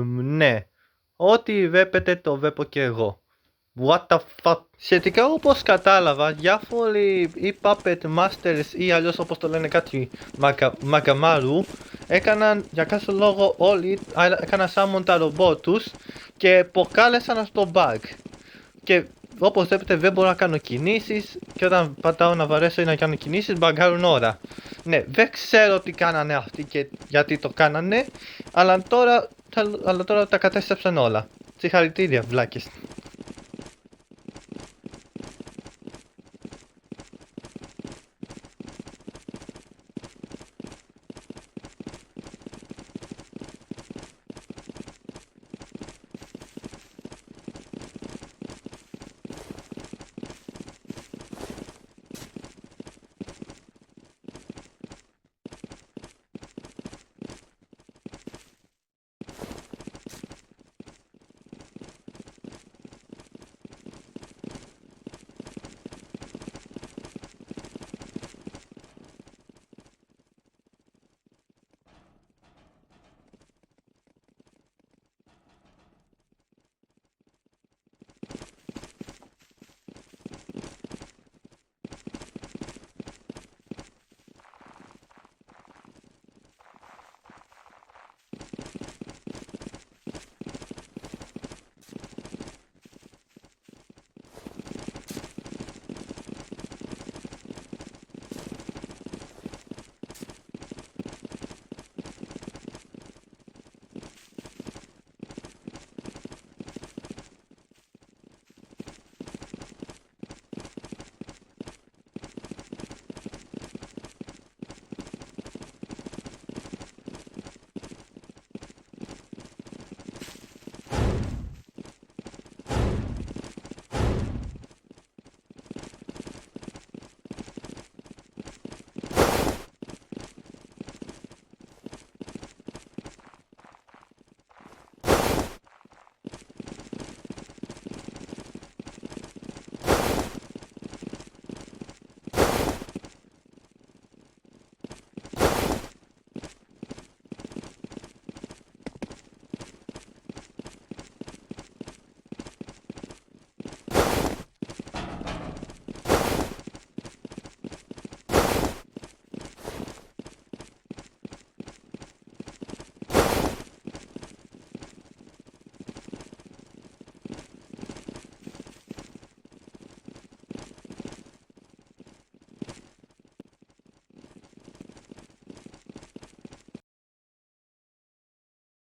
Ναι. Ό,τι βλέπετε το βλέπω και εγώ. What the fuck. Σχετικά όπως κατάλαβα, διάφοροι ή puppet masters ή αλλιώς όπως το λένε κάτι Μακαμάρου έκαναν για κάποιο λόγο όλοι έκαναν summon τα ρομπότ τους και προκάλεσαν αυτό το bug. Και όπως βλέπετε δεν μπορώ να κάνω κινήσεις και όταν πατάω να βαρέσω ή να κάνω κινήσεις μπαγκάρουν ώρα. Ναι, δεν ξέρω τι κάνανε αυτοί και γιατί το κάνανε, αλλά τώρα τα κατέστρεψαν όλα. Συγχαρητήρια βλάκες.